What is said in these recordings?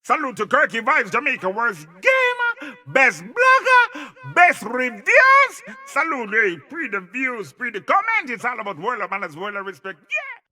Salute to 𝐑𝐂𝐓𝐈𝐎𝐍, Jamaica worst gamer, best blogger, best reviews. Salute, hey, pre the views, pre the comment. It's all about world of manners, world of respect.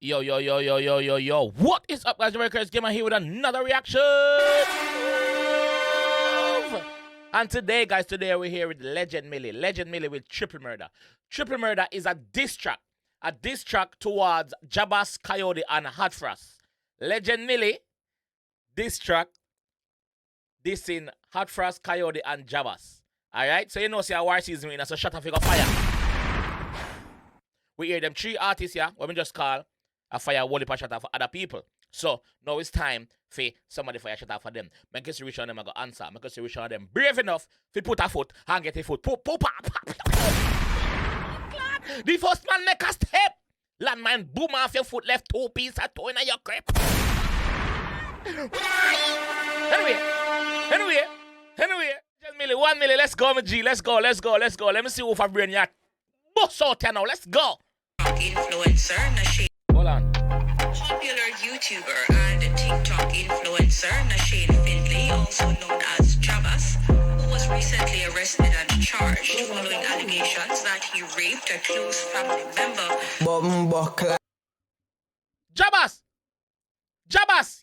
Yeah. Yo. What is up, guys? JAMAICA'S Gamer here with another reaction. And today, guys, we're here with Legend Milli with Triple Murda. Triple Murda is a diss track towards Jabass, Kyodi, and HotFrass. Legend Milli, diss track, dissing HotFrass, Kyodi, and Jabass. Alright? So you know, see our war season in, so shut up, figure fire. We hear them three artists here, what we just call a fire wally shut up for other people. So now it's time for somebody fire shut up for them. Make us reach on them and go answer. Make us reach on them brave enough to put a foot and get a foot. Pop. The first man make a step. Landmine boom off your foot, left 2 pieces of toe in your crib. Anyway. Just Milli, 1 Milli, let's go, my G. Let's go. Let me see who for brain yet. Bust out here now, let's go. Influencer, Hold on. popular YouTuber and TikTok influencer Nashane Findlay, also known as Jabass, who was recently arrested and charged following allegations that he raped a close family member. Jabass,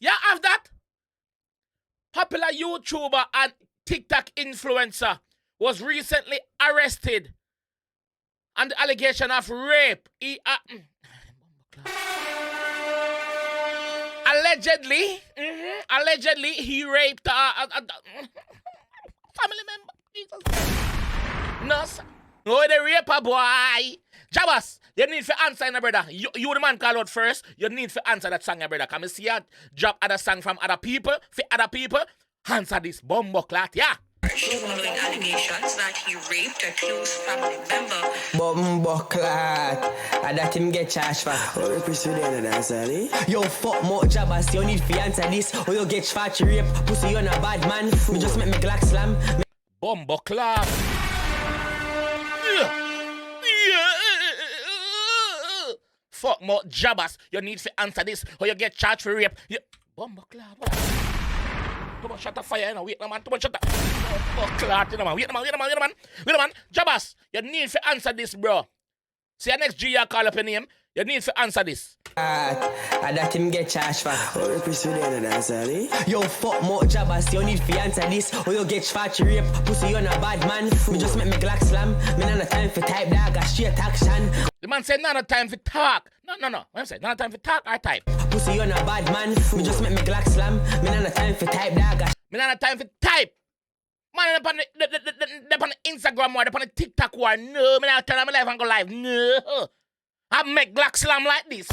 you have that? Popular YouTuber and TikTok influencer was recently arrested on the allegation of rape. Allegedly, he raped a family member. Jesus. No, sir. No, the raper boy. Jabass, you need to answer, brother. You the man call out first. You need to answer that song, brother. Come see you drop other song from other people. For other people, answer this bombo clat, yeah. Following allegations that he raped a close family member. Bombo clat, and that him get charged for. Yo, fuck more Jabass, you need to answer this, or you get charged rape. Pussy, you're not bad man. Me just make me Glock slam. Bombo clat. Fuck more Jabass, you need to answer this, or you get charged for rape. Bombo clat. Too much shut the fire, you know. Wait, man. Too much shut the clot, you know, man. Wait, man. Jabass, you need to answer this, bro. See, your next G you call up your name. You need to answer this. And that him get charged for. Yo, fuck more Jabass, you need to answer this, or you get charged rape. Pussy, you're not bad man. Me just make me Glock slam. Me not time for type dog, a straight action. The man said, not time for talk. No. What I'm saying, not time for talk or type. Pussy, you're not bad man. Me just make me Glock slam. Me not time for type dog. Me not time for type. Man, upon the Instagram war, upon the TikTok war. No, me not turn on my life and go live. No. I make Glock slam like this.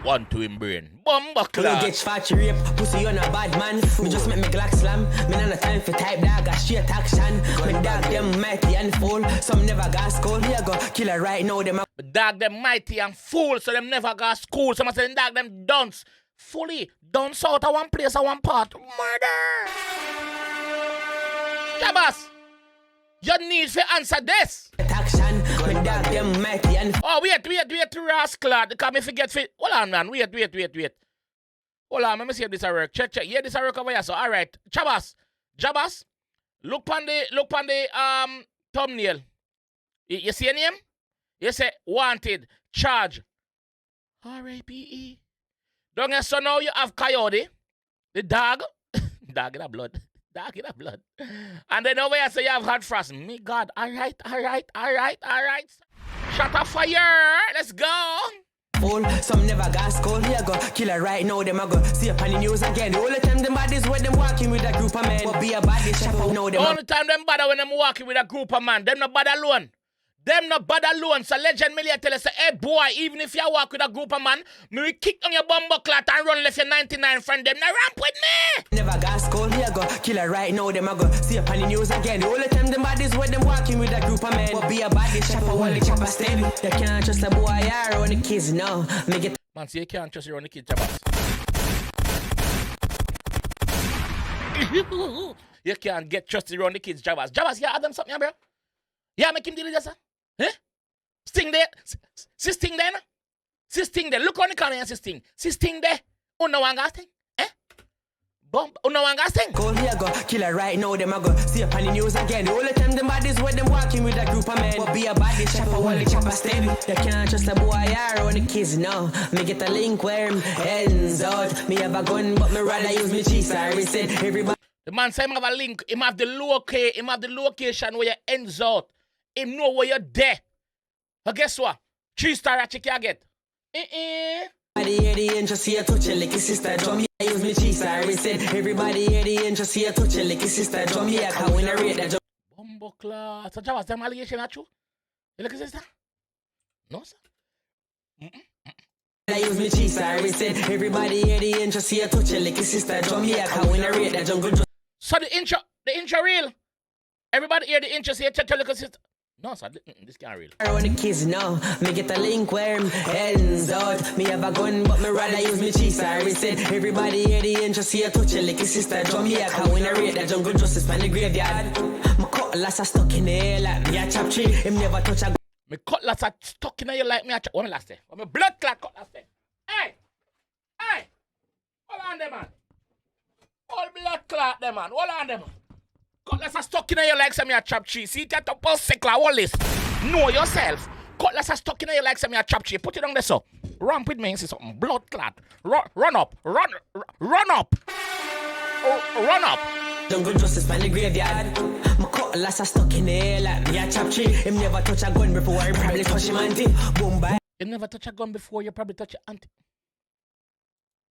One to him brain. Bomba class. You get fat rape, pussy, you're not bad man. Me just make me Glock slam. Me not time for type dog, a straight action. Me dog them mighty and full, some never got school. Here go killer right now, them a dog them mighty and full, so them never got school. Some say dog them dunce. Fully dunce out of one place or one part. Murder. Jabass, you need to answer this. Action, me dog them mighty and oh, wait, rascal. Because me forget fit. Hold on, man. Wait. Hold on, let me see if this a work. Check. Yeah, this a work over here. So, all right. Jabass, look on the thumbnail. You see your name? You say wanted, charge. R-A-P-E. Don't you so now you have Kyodi, the dog. Dog in the blood. And then over here, so you have HotFrass. Me God, all right. Shut up fire. Let's go. full, some never got school. Here go killer right now, them a go see up on the news again. The only time them bodies when them walking with a group of men. But be a body shop out now. The only time them bother when them walking with a group of men. Them not bother alone. So Legend Milli tell us, hey boy, even if you walk with a group of man, me will kick on your bumbo clat and run left your 99 friend. Them not ramp with me. Never got school. Here go killer right now, them a go see up on the news again. The only time them bodies when them walking with a group of men. But be a body shop out while the chopper steady. You can't trust a boy or the kids now. Make it. Man, see you can't trust your own kids, Jabass. You can't get trusted around the kids, Jabass. Jabass, yeah, Adam something, bro. Yeah, make him deal with this, sir. Eh? Sting there. Sting there, no? Sting there. Look on the corner and Sting. Sting there. Oh, no one got thing. Eh? Bump. Oh, no one got sing. Go here, go killer right now. Them I go see up on the news again. The whole time them bodies where them walking with a group of men. But be a body chopper while the chopper steady. You can't trust a boy or the kids now. Me get a link where him ends out. Me have a gun, but me rather use me cheese. I said everybody. The man say him have a link. Him have the location where you ends out. Him know where you're there. But guess what? 3-star a chick you get. Everybody hear the intro, see a touch a licky sister drum. I use me cheese, I said. Everybody hear the intro, see a touch a licky sister drum. Yeah, I win a rate that drum. Bumbo class. So Jabass, them allegation are true? You look sister? No, sir. I use me cheese, I said. Everybody hear the intro, see a touch a licky sister drum. Yeah, I win a rate that jungle drum. So the intro real. Everybody hear the intro, see a touch a little sister. No, sir, this can't real. I want the kids now. Me get a link where him ends out. Me have a gun, but me rather use me cheese. I said, everybody hear the intro, see a touch a licky sister drum. Yeah, I win a rate that jungle justice from the graveyard. My cutlass are stuck in the air like me a chop tree. Him never touch a gun. My cutlass are stuck in the air like me a chop. What me last day? What me blood clot cutlass day? Hey! Hold on there, man. All blood clot there, man. Hold on there, man. Cutlass are stuck in your legs and me a chop tree. See that up on sickle, all this. Know yourself. Cutlass are stuck in your legs and me a chop tree. Put it on there, so. Ramp with me and see something. Blood clot. Run up. Run up. Run up. Jungle justice from the graveyard. My cutlass are stuck in the air like me a chop tree. Him never touch a gun before he probably touch him auntie. Boom bye. You never touch a gun before you probably touch your auntie.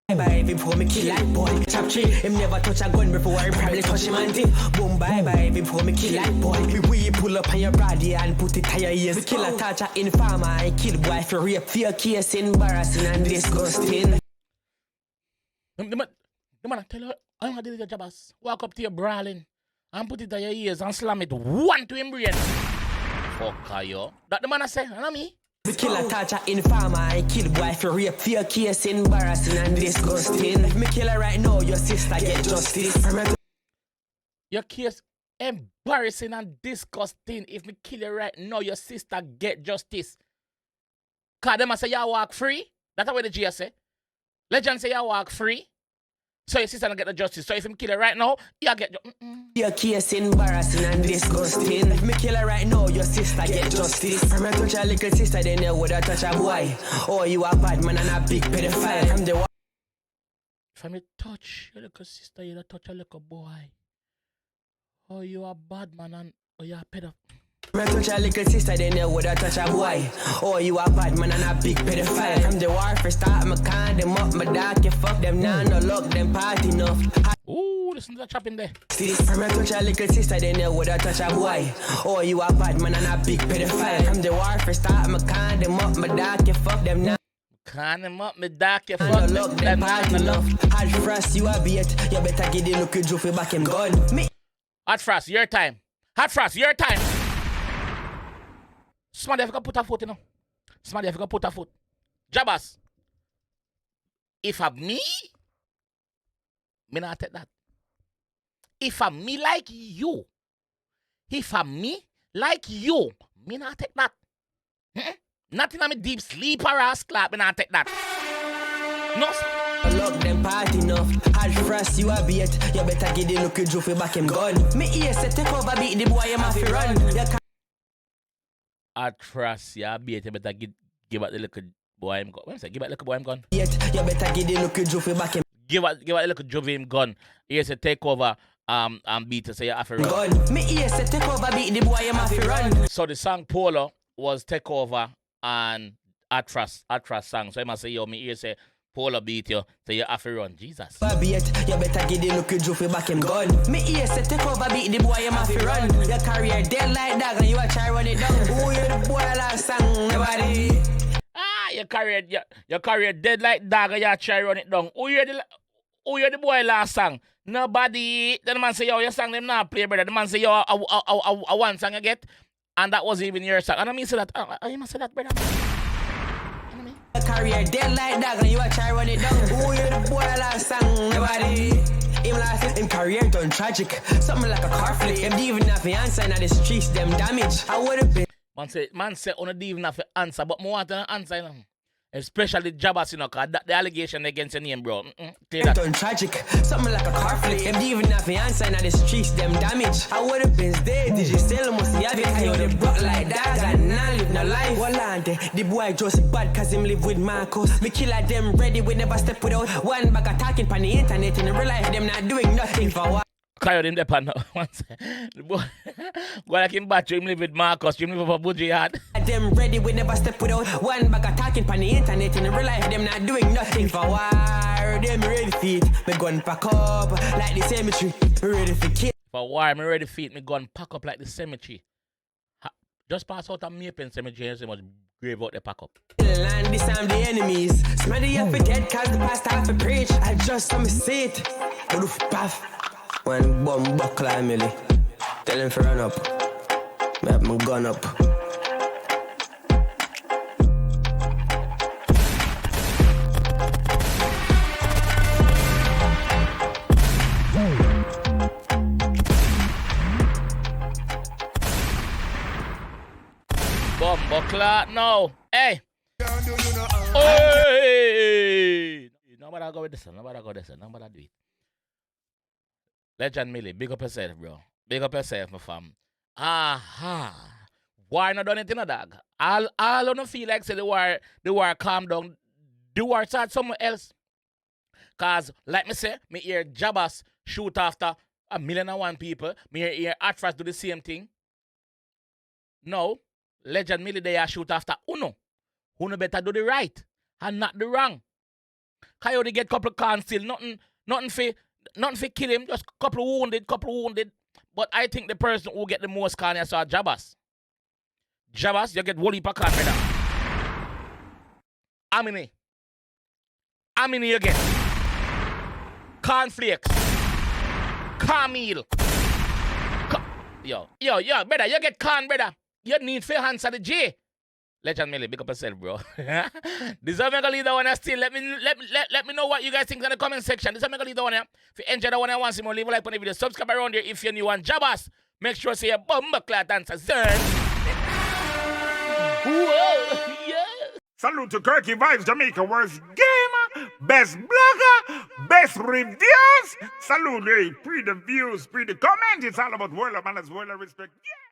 Bye before me kill like boy. Chop tree. Him never touch a gun before he probably touch him auntie. Boom bye before me kill like boy. We pull up on your body and put it on your ears. Me kill a torture informer. I kill boy for rape. Fear case embarrassing and disgusting. The man tell you, I'm gonna do the Jabass. Walk up to your brawling and put it on your ears and slam it one to him brain. Fuck you. That the man I say, you know me? The killer torture informer, I kill boy for rape. Fear case embarrassing and disgusting. If me kill her right now, your sister get justice. Your case embarrassing and disgusting. If me kill her right now, your sister get justice. Cause them say you walk free. That's what the G say. Legend say you walk free. So your sister don't get the justice. So if him kill her right now, you get your case embarrassing and disgusting. If me kill her right now, your sister get justice. From a touch a little sister, then you would touch a boy. Oh, you a bad man and a big pedophile. From the if I touch your little sister, you touch a little boy. Oh, you a bad man and oh, you a pedophile. From a touch a little sister, then you would touch a boy. Oh, you a bad man and a big pedophile. From the war first start, me can them up, my dark, you fuck them now, no luck, them party enough. Ooh, listen to that chop in there. From a touch a little sister, then you would touch a boy. Oh, you a bad man and a big pedophile. From the war first start, me can them up, my dark, you fuck them now. Can them up, me dark, you No fuck luck, them them party enough. HotFrass, you a beat, you better get the look Joe back him gun. Me. HotFrass, your time. HotFrass, your time. Somebody have to put a foot, you know. Somebody have to put a foot. Jabass. If I'm me not take that. If I'm me like you, me not take that. Nothing on me deep sleep or ass clap, me not take that. No, sir. Look them party enough. HotFrass, you a beat, you better get the look Joe back him gun. Me ear say take over beat the boy, you have to run. HotFrass, yeah, be it, you better give out the little boy him gun. What am I saying? Give out the little boy him gun. You better get the look Joe back him Give out the little Jove him gun. Here's a takeover beat to say you have to run. gun. Me ear say take over beat the boy, you have to run. So the song Polo was takeover and HotFrass song. So I must say, yo, me ear say Polo beat you, so you have to run. Jesus. Beat, you better get the look Joe back him gun. Me ear say take over beat the boy, you have to run. Your career dead like dog and you a try run it down. Who you the boy last song, nobody. Your career dead like dog and you try run it down. Who you the boy last song? Nobody. Then the man say, yo, your song them not play, brother. The man say, yo, a one song you get, and that was even your song. And I mean say that. You must say that, brother. Your career dead like dog and you a try run it down. Who you the boy last song, nobody. Him last him career done tragic. Something like a car flip. Him even have the answer and the streets them damage. I would have been. Man say, on a even have to answer, but more want an answer, you know. Especially Jabass, you know, cause the allegation against your name, bro. Clear that. Done tragic, something like a car flick. Them even have fiance in the streets, them damage. I would have been dead, did you still must have it? I they broke like that, and now live no life. Well, the boy just bad cause him live with Marcos. We kill at them ready, we never step without one bag of talking on the internet. In real life, them not doing nothing for what. Kyodi in the pan now. The boy, go like him back to him live with Marcos, him live for Buji hard. Them ready, we never step without one bag of talking on the internet. In real life, them not doing nothing for war. Them ready feet, me gun pack up like the cemetery. Me ready for kill. For war, me ready feet, me gun pack up like the cemetery. Just pass out a Maple cemetery and so much grave out the pack up. Land disarm the enemies. Smelly up for dead cause the past half a preach. I just saw me see it. Roof path. One bomb buckle Milli. Tell him to run up. Me have my gun up. Bomb buckler, no. Hey. Hey. Nobody go with this one. Nobody go with this one. Nobody do it. Legend Milli, big up yourself, bro. Big up yourself, my fam. Aha. Why not done anything, dog? All don't feel like say the war calm down. The war start somewhere else. Cause like me say, me hear Jabass shoot after 1,000,001 people. Me hear HotFrass do the same thing. No. Legend Milli they are shoot after Uno. Uno better do the right and not the wrong. Kyodi get couple cans still. Nothing for kill him, just couple wounded. But I think the person who get the most can is Jabass. Jabass, you get Wally Pacan, brother. Amini you get. Cornflakes. Cornmeal. Yo, brother, you get corn, brother. You need fair hands at the J. Legend Milli, big up yourself, bro. This is how I'm gonna leave that one still. Let me know what you guys think in the comment section. This is how I'm gonna leave that one here. If you enjoy that one, I want to see more, leave a like on the video. Subscribe around here if you're new on Jabass. Make sure to say a bomba clat dancer, son. Whoa, yeah. Salute to 𝐑𝐂𝐓𝐈𝐎𝐍, Jamaica worst gamer, best blogger, best reviews. Salute, hey, pre the views, pre the comment. It's all about world of manners, world of respect. Yeah.